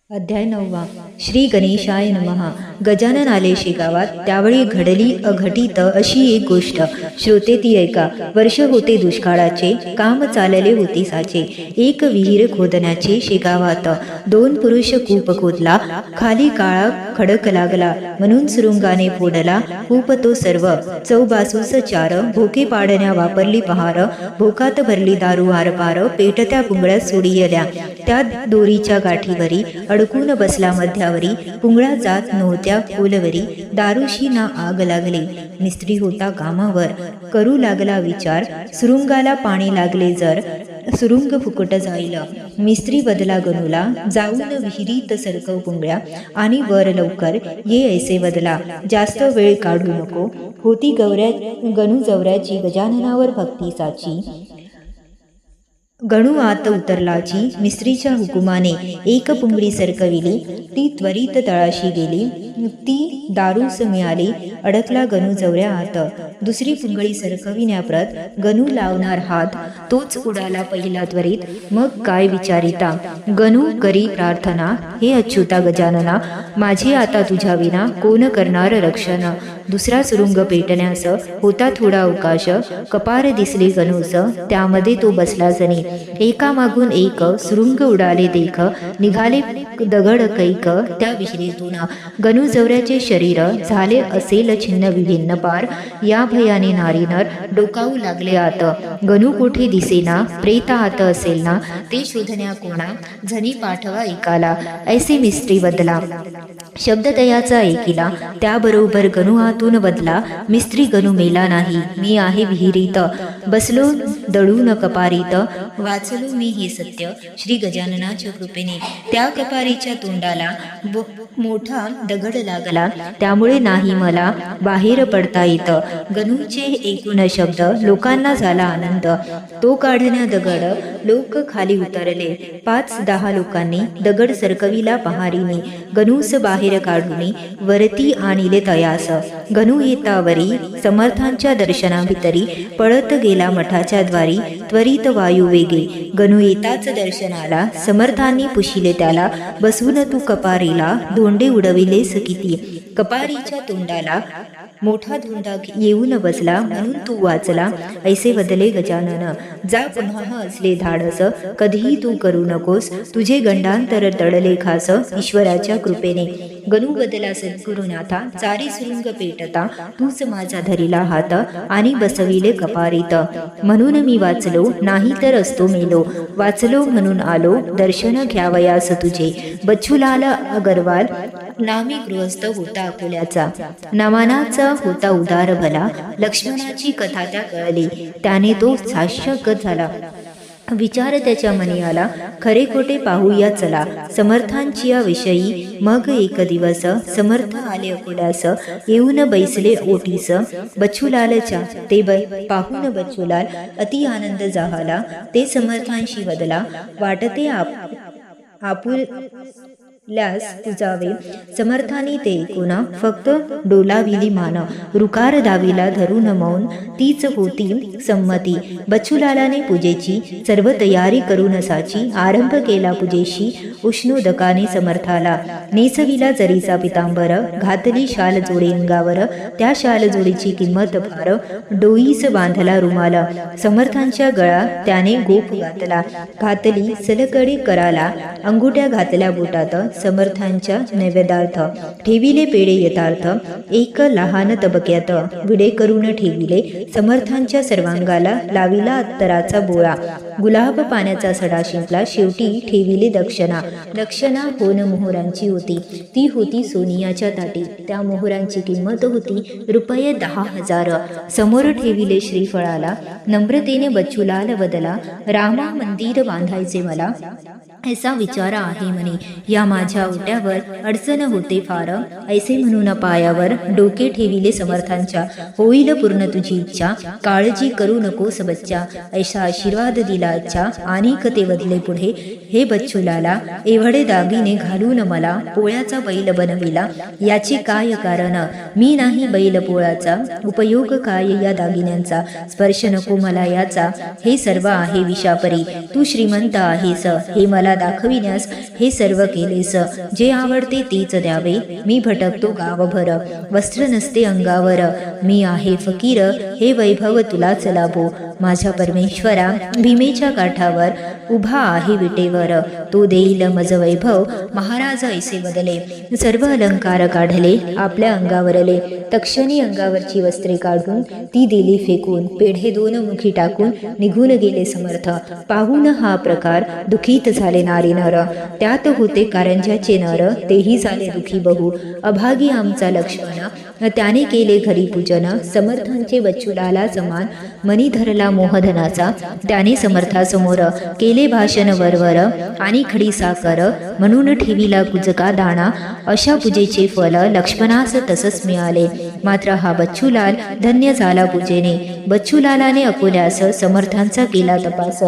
अध्याय 9. श्री गणेशाय नमः. गजानन आले शेगावात. त्यावेळी घडली अघटित अशी एक गोष्ट. श्रोते ती ऐका. वर्ष होते दुष्काळाचे, काम चालले होते साचे. एक विहीर खोदण्याचे शेगावात. दोन पुरुष कूप खोदला, खाली काळा खडक लागला. म्हणून सुरुंगाने फोडला कूप तो सर्व. चौबासूस चार, भोके पाडण्या वापरली पहार. भोकात भरली दारू आरपार. पेटत्या पुंगळ्या सोडियल्या त्या दोरीच्या गाठीवरी. अडकून बसला मध्यावरी. पुंगळा जात नव्हत्या खोलवरी. दारूशी ना आग लागली. मिस्त्री होता कामावर, करू लागला विचार. सुरुंगाला पाणी लागले जर, सुरुंग फुकट जाईल. मिस्त्री बदला गणूला, जाऊन विहिरीत सरकव पुंगळ्या. आणि वर लवकर ये ऐसे बदला, जास्त वेळ काढू नको. होती गणू जवऱ्याची, गजाननावर भक्ती साची. गणू आत उतरलाची. मिस्त्रीच्या हुकुमाने एक पुंगळी सरकविली. ती त्वरित तळाशी गेली. ती दारूस मिळाली. अडकला गणू जवऱ्या आत. दुसरी पुंगळी सरकविण्याप्रत गणू लावणार हात. तोच उडाला पहिला त्वरित. मग काय विचारिता. गणू करी प्रार्थना, हे अच्युता गजानना, माझे आता तुझ्या विना कोण करणार रक्षण. दुसरा सुरुंग पेटण्यास होता थोडा अवकाश. कपार दिसले गणूस, त्यामध्ये तो बसला जणी. एका मागून एक सुरुंग उडाले देख. निघाले दगड कैक त्या विहिरीतून. गणू जवऱ्याचे शरीर झाले असेल छिन्न विभिन्न पार. या भयाने नारीनर डोकावू लागले आत. गणू कोठे दिसेना, प्रेत आत असेल ना, ते शोधण्या कोणा. झनी पाठवा एकाला, ऐसे मिस्त्री बदला. शब्द तयाचा ऐकिला, त्याबरोबर गणू आतून बदला. मिस्त्री गणू मेला नाही, मी आहे विहिरीत. बसलो दळून कपारीत. वाचलो मी हे सत्य श्री गजाननाच्या कृपेने. त्या कपारीच्या तोंडाला मोठा दगड लागला, त्यामुळे नाही मला बाहेर पडता येत. गणूचे एकूण शब्द लोकांना झाला आनंद. तो काढण्या दगड लोक खाली उतरले. 5-10 लोकांनी दगड सरकविला पहारीने. गणूस बाहेर काढून वरती आणले तयास. गणू येतावरी समर्थांच्या दर्शनाभितरी पळत गेला मठाच्या द्वारी. त्वरित वायू वेगे. गणू येताच दर्शनाला समर्थांनी पुशिले त्याला. बसवून तू कपारीला, धोंडे उडविलेस किती. कपारीच्या तोंडाला मोठा धोंडा येऊन बसला, म्हणून तू वाचला ऐसे बदले गजानन. जा पुन्हा असले धाडस, कधीही तू करू नकोस. तुझे गंडांतर तडले खास ईश्वराच्या कृपेने. गणू बदला सद्गुरुनाथा, चारी सुरुंग पेटता. तूच माझा धरिला हात आणि बसविले कपारीत. म्हणून मी वाचलो, नाही तर असतो मेलो. वाचलो म्हणून आलो, दर्शन घ्यावयास तुझे. बच्चूलाल अगरवाल नामी गृहस्थ होता अकोल्याचा. नामानाचा होता उदार भला. लक्ष्मणाची कथा त्या कळली, त्याने तो साक्षात्कृत झाला. विचार त्याच्या मनी आला, खरे खोटे पाहूया चला समर्थांची या विषयी. मग एक दिवस समर्थ आले अकोल्यास. येऊन बैसले ओटीस बच्चूलालच्या. ते पाहून बच्चूलाल अति आनंद झाला. ते समर्थांशी बदला, वाटते आपुल्यास तुझावे. समर्थानी ते ऐकुना फक्त डोलाविली मान. रुकार दावीला धरून मौन, तीच होती संमती. बच्चूलालाने पूजेची सर्व तयारी करून साची. आरंभ केला पूजेशी उष्णोदकाने समर्थाला. नेसविला जरीचा पितांबर, घातली शाल जोडे अंगावर. त्या शाल जोडीची किंमत फार. डोईस बांधला रुमाल, समर्थांच्या गळा त्याने गोप घातला. घातली सलकडे कराला, अंगुट्या घातल्या बोटात. समर्थांच्या नैवेद्यार्थ ठेविले पेढे यथार्थ. एक लहान तबक्यात विडे करून ठेविले. समर्थांच्या सर्वांगाला लाविला अत्तराचा बोळा. गुलाब पाण्याचा सडा शिंपला. शेवटी ठेविले दक्षिणा. दक्षिणा होन मोहरांची होती. ती होती सोनियाच्या ताटी. त्या मोहरांची किंमत होती रुपये 10,000. समोर ठेविले श्रीफळाला. नम्रतेने बच्चूलाल बदला, रामा मंदिर बांधायचे मला ऐसा विचार आहे म्हणे. या माझ्या ओट्यावर अडचण होते फार. ऐसे म्हणून पायावर डोके ठेविले समर्थांच्या. होईल पूर्ण तुझी इच्छा, काळजी करू नकोस बच्चा. ऐसा आशीर्वाद दिला अच्छा. आणि ते वदले पुढे, हे बच्चूलाला, एवढे दागिने घालून मला पोळ्याचा बैल बनविला, याचे काय कारण. मी नाही बैल पोळाचा, उपयोग काय या दागिन्यांचा. स्पर्श नको मला याचा, हे सर्व आहे विषापरी. तू श्रीमंत आहेस हे मला मला दाखविण्यास हे सर्व केलेस. जे आवडते तेच द्यावे. मी भटकतो गावभर, वस्त्र नसते अंगावर. मी आहे फकीर, हे वैभव तुलाच लाभो. माझ्या परमेश्वरा, भीमेच्या काठावर उभा आहे विटेवर. तो देईल मज वैभव, महाराज ऐसे बदले. सर्व अलंकार काढले आपल्या अंगावरले. तक्षणी अंगावरची वस्त्रे काढून ती दिली फेकून. पेढे 2 मुखी टाकून निघून गेले समर्थ. पाहून हा प्रकार दुखीत झाले नारी नर. त्यात होते कारंजाचे नर, तेही झाले दुखी बहु. अभागी आमचा लक्ष्मण, त्याने केले घरी पूजन. समर्थांचे बच्चूलाला समान, मनी धरला मोहधनाचा. त्याने समर्थासमोर केले भाषण वरवर, आणि खडी साकर म्हणून ठेविला कुजका दाणा. अशा पूजेचे फल लक्ष्मणास तसंच मिळाले. मात्र हा बच्चूलाल धन्य झाला पूजेने. बच्चूलालाने अकोल्यास समर्थांचा केला तपास.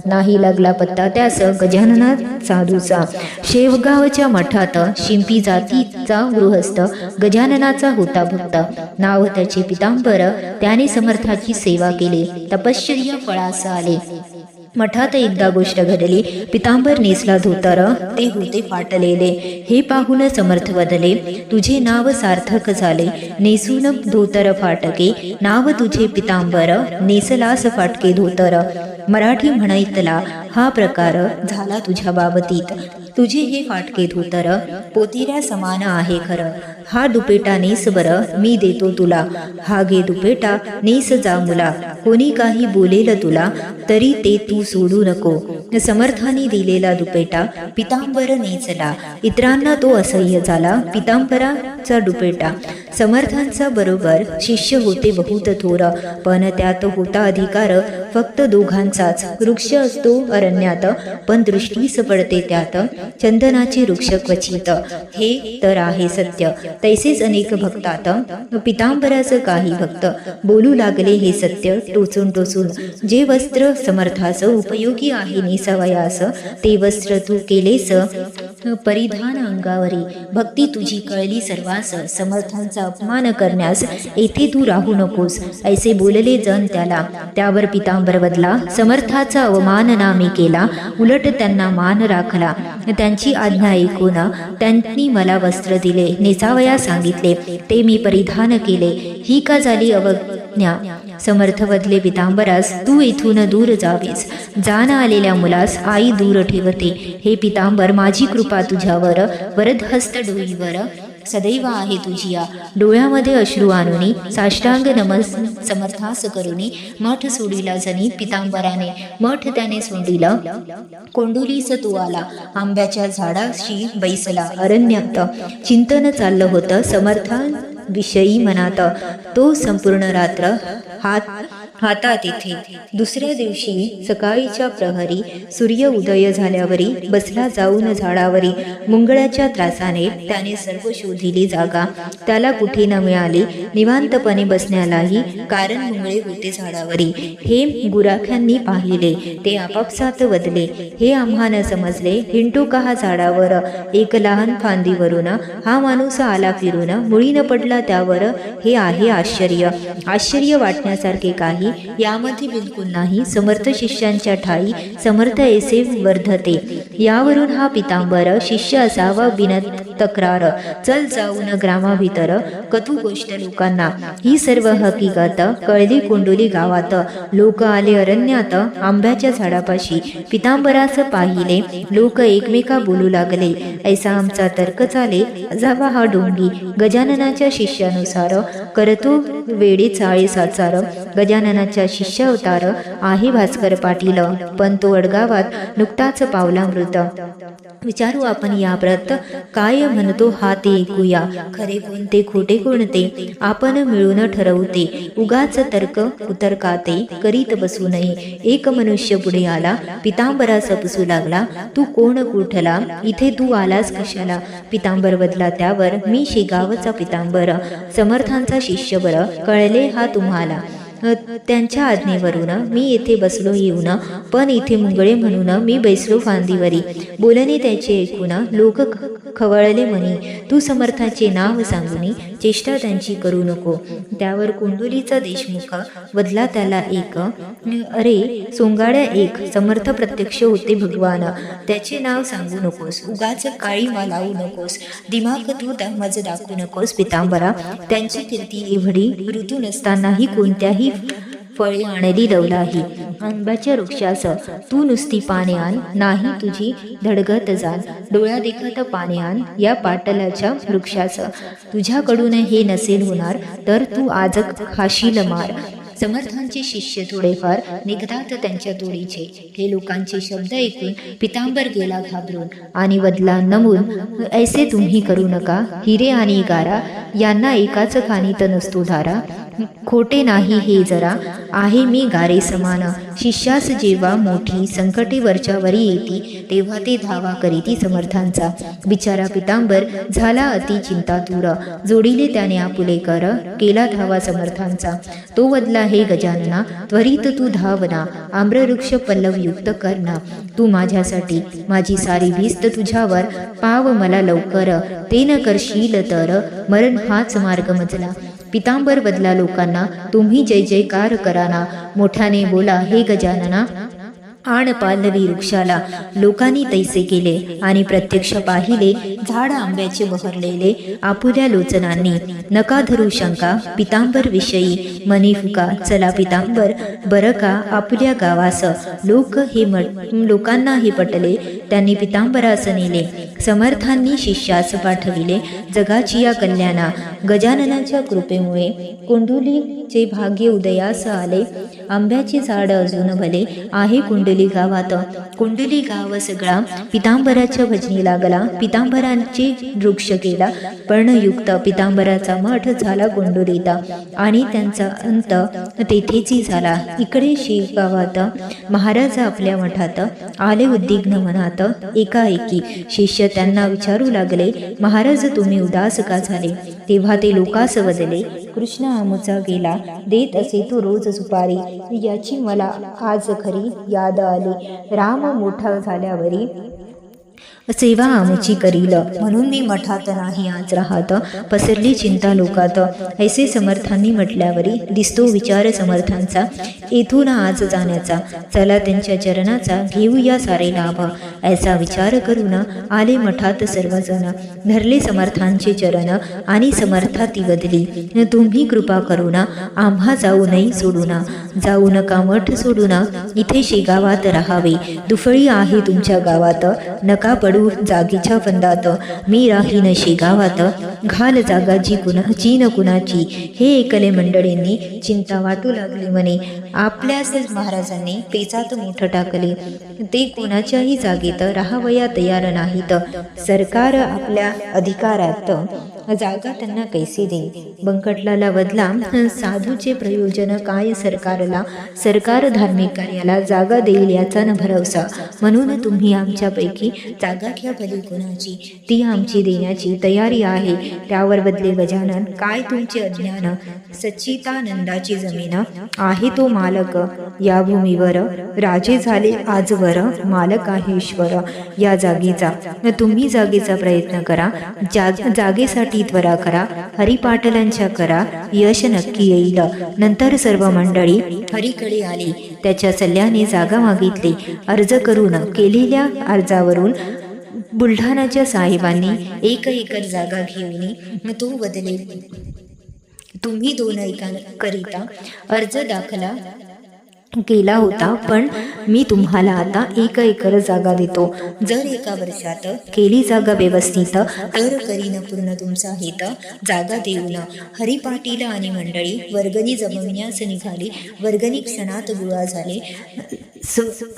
नाही लागला पत्ता त्यास गजानना साधूचा. शेवगावच्या मठात शिंपी जातीचा गृहस्थ गजाननाचा होता भक्त. नाव त्याचे पितांबर. त्याने समर्थाची सेवा केली, तपश्चर्या फळास आले. मठात एकदा गोष्ट घडली. पितांबर नेसला धोतर, ते होते फाटलेले. हे पाहून समर्थ बदले. तुझे नाव सार्थक झाले, नेसून धोतर फाटके. नाव तुझे पितांबर, नेसलास फाटके धोतर. मराठी म्हणैतला हा प्रकार झाला तुझ्या बाबतीत. तुझे हे फाटके धोतर पोतिऱ्या समान आहे खरं. हा दुपेटा नेस बरं, मी देतो तुला. हा घे दुपेटा, नेस जा मुला. कोणी काही बोलेल तुला, तरी ते तू सोडू नको. समर्थाने दिलेला दुपेटा पितांबर नेसला. इतरांना तो असह्य झाला पितांबराचा दुपेटा. समर्थांचा बरोबर शिष्य होते बहुत थोर, पण त्यात होता अधिकार फक्त दोघांचाच. वृक्ष असतो अरण्यात, पण दृष्टीस पडते त्यात चंदनाचे वृक्ष क्वचित. हे तर आहे सत्य. तैसेच अनेक भक्तात पितांबराचं काही भक्त बोलू लागले हे सत्य टोचून टोचून. जे वस्त्र समर्थास उपयोगी आहे नेसवयास, ते वस्त्र तू केलेस परिधान अंगावरी. भक्ती तुझी कळली सर्वांस, समर्थांचा अपमान करण्यास येथे तू राहू नकोस. ऐसे बोलले जण त्याला. त्यावर पितांबर बदला. समर्थाचा अवमान नामी केला, उलट त्यांना मान राखला. त्यांची आज्ञा ऐकून त्यांनी मला वस्त्र दिले, नेसावया सांगितले, ते मी परिधान केले. ही का झाली अवज्ञा? समर्थ बदले पितांबरास, तू इथून दूर जावेस. जाण आलेल्या मुलास आई दूर ठेवते. हे पितांबर, माझी कृपा तुझ्यावर, वरदहस्त डोईवर सदैव आहे तुझिया. डोळ्यामध्ये अश्रू आणुनी साष्टांग नमस समर्थास करुनी. मठ सोडिला जनी पितांबराने, मठ त्याने सोडिला. कोंडुलीस तो आला, आंब्याच्या झाडाशी बैसला. अरण्यात चिंतन चाललं होतं समर्थांविषयी मनात. तो संपूर्ण रात्र हातात येथे. दुसऱ्या दिवशी सकाळीच्या प्रहरी सूर्य उदय झाल्यावरी बसला जाऊन झाडावरी. मुंगळाच्या त्रासाने त्याने सर्व शोधिली जागा, त्याला कुठे न मिळाली. निवांतपणे बसण्यालाही कारण मुंगळे होते झाडावरी. हे गुराख्यांनी पाहिले, ते आपापसात वदले. हे आम्हाला समजले, हिंटू का हा झाडावर? एक लहान फांदीवरून हा माणूस आला फिरून, मुळी न पडला त्यावर. हे आहे आश्चर्य. आश्चर्य वाटण्यासारखे काही यामध्ये बिलकुल नाही. समर्थ शिष्यांच्या ठाई समर्थ ऐसे वर्धते. यावरून हा पितांबर शिष्य असावा बिन तक्रार. चल जाऊन ग्रामाभितर कथू गोष्ट लोकांना. ही सर्व हकीकत कळली कोंडोली गावात. लोक आले अरण्यात आंब्याच्या झाडापाशी. पितांबरास पाहिले लोक एकमेका बोलू लागले. ऐसा आमचा तर्क चाले, जावा हा डोंगी. गजाननाच्या शिष्यानुसार करतो वेडे चाळे साचार. गजाननाच्या शिष्यावतार आहे भास्कर पाटील, पण तो अडगावात नुकताच पावला मृत. विचारू आपण या व्रत काय म्हणतो हा ते ऐकूया. खरे कोणते खोटे कोणते आपण मिळून ठरवते. उगाच तर्क कुतर्काते करीत बसू नये. एक मनुष्य पुढे आला, पितांबरास पुसू लागला. तू कोण कुठला? इथे तू आलास कशाला? पितांबर बदला त्यावर, मी शेगावचा पितांबर, समर्थांचा शिष्य बर. कळले हा तुम्हाला? त्यांच्या आज्ञेवरून मी येथे बसलो येऊन, पण इथे मुंगळे म्हणून मी बैसलो फांदीवरी. बोलणे त्याचे ऐकून लोक खवळले म्हणी, तू समर्थाचे नाव सांगूनी चेष्टा त्यांची करू नको. त्यावर कुंडलीचा देशमुख वदला त्याला एक, अरे सोंगाड्या एक समर्थ प्रत्यक्ष होते भगवान, त्याचे नाव सांगू नकोस, उगाच काळीमा लावू नकोस, दिमाग तू मज दाखवू नकोस पितांबरा. त्यांची कीर्ती एवढी ऋतू नसतानाही कोणत्याही फळे आणली लवलाही. आंब्याच्या वृक्षास तू नुसती पाने आण, नाही तुझी धडगत जाण, डोळ्या देखत पाने आण या पाटलाच्या वृक्षास. तुझ्याकडून हे नसेल होणार तर तू आज खाशील मार. समर्थांचे शिष्य थोडेफार निघतात त्यांच्या तोडीचे. हे लोकांचे शब्द ऐकून पितांबर गेला घाबरून आणि वदला नमून, ऐसे तुम्ही करू नका. हिरे आणि गारा यांना एकाच खाणीत नसतो धारा. खोटे नाही हे जरा, आहे मी गारे समान. शिष्यास जेव्हा मोठी संकटे वरच्यावरी येती, तेव्हा ते धावा करीती समर्थांचा. बिचारा पितांबर झाला अति चिंतातूर, जोडिले त्याने आपुले कर, केला धावा समर्थांचा. तो वदला हे गजानना, त्वरित तू धावना, आम्रवृक्ष पल्लवयुक्त करना. तू माझ्यासाठी माझी सारी भिस्त तुझ्यावर पाव मला लवकर, ते न करशील तर मरण हाच मार्ग मजला. पितांबर बदला लोकांना, तुम्ही जय जयकार कराना, मोठ्याने बोला हे गजानना. आण पालवी वृक्षाला लोकांनी तैसे केले आणि प्रत्यक्ष पाहिले झाड आंब्याचे बहरलेले आपुल्या लोचनांनी. नका धरू शंका पितांबर विषयी मनी फुका, चला पितांबर बर का आपुल्या गावास. लोकांना हे पटले, त्यांनी पितांबरास नेले. समर्थांनी शिष्यास पाठविले जगाची या कल्याणा. गजाननाच्या कृपेमुळे कुंडलीचे भाग्य उदयास आले. आंब्याचे झाड अजून भले आहे कुंडली गावात. कुंडली गाव सगळा पितांबराच्या भजनी लागला. पितांबरांचे वृक्ष केला पर्णयुक्त. पितांबराचा मठ झाला कुंडलीत आणि त्यांचा अंत तेथेची झाला. इकडे शेगावात महाराज आपल्या मठात आले उद्विग्न मनात. एकाएकी शिष्य त्यांना विचारू लागले, महाराज तुम्ही उदास का झाले? तेव्हा ते लोकास वदले, कृष्ण आमुचा गेला, देत असे तो रोज सुपारी, याची मला आज खरी याद आली. राम मोठा झाल्यावरी सेवा आमची करील, म्हणून मी मठात नाही आज राहत. पसरली चिंता लोकात, ऐसे समर्थांनी म्हटल्यावरी दिसतो विचार समर्थांचा. येथून आज जाण्याचा, चला त्यांच्या चरणाचा घेऊया सारे लाभ. ऐसा विचार करून आले मठात सर्वजण. धरले समर्थांचे चरण आणि समर्थाती वदली, तुम्ही कृपा करून आम्हा जाऊ नये सोडून. जाऊ नका मठ सोडून, इथे शेगावात राहावे. दुफळी आहे तुमच्या गावात, नका पडू जागीच्या फंदात. मी राहीन शेगावात, घाल जागा जी न कुणाची. हे ऐकले मंडळींनी चिंता वाटू लागली म्हणे. आपल्याच महाराजांनी पेचात मोठ टाकले. ते कोणाच्याही जागेत राहावया तयार नाहीत. सरकार आपल्या अधिकारात जागा त्यांना कैसे देईल? बंकटलाला वदला, साधूचे प्रयोजन काय सरकारला? सरकार धार्मिक कार्याला जागा देईल याचा न भरवसा. म्हणून तुम्ही आमच्यापैकी जागा घ्या भली कोणाची, ती आमची देण्याची तयारी आहे. त्यावर बदले गजानन, काय तुमचे अज्ञान? सच्चिदानंदाची जमीन आहे तो मालक या भूमीवर. राजे झाले आजवर, मालक आहे ईश्वर या जागेचा. तुम्ही जागेचा प्रयत्न करा, जागेसाठी त्वरा करा. हरिपाटलांच्या करा, यश नक्की येईल. नंतर सर्व मंडळी हरीकडे आली. त्याच्या सल्ल्याने जागा मागितली. अर्ज करून केलेल्या अर्जावरून बुलढाणाच्या साहेबांनी 1 एकर जागा घेऊन तो बदले. तुम्ही 2 एकराकरिता अर्ज दाखला केला होता, पण मी तुम्हाला आता 1 एकर जागा देतो. जर 1 वर्षात केली जागा व्यवस्थित तर करीन पूर्ण तुमचा हित. जागा देऊन हरिपाटील आणि मंडळी वर्गणी जमविण्यास निघाली. वर्गणी क्षणात गोळा झाले.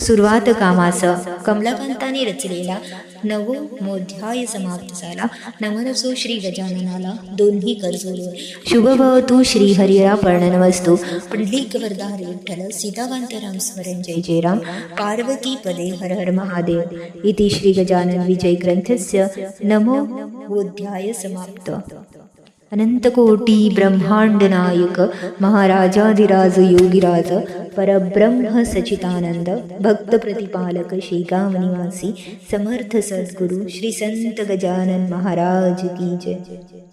सुरुवात कामास कमलाकांताने रचलेला नवमोध्याय समाप्त झाला. नमनसो श्री गजाननाला दोन्ही कर जोडून. शुभभवतु श्री हरिरा पर्णनमस्तु. पुंडलिक वरदा हरी विठ्ठल सीताकांतराम स्मरण जय जय राम. पार्वती पदे हर हर महादेव. इति श्री गजानन विजय ग्रंथस्य नमोध्याय समाप्त. अनंतकोटी ब्रह्मांड नायक महाराजाधिराज योगीराज परब्रह्म सचितानंद भक्त प्रतिपालक शेगाव निवासी समर्थ सद्गुरु श्री संत गजानन महाराज की जय.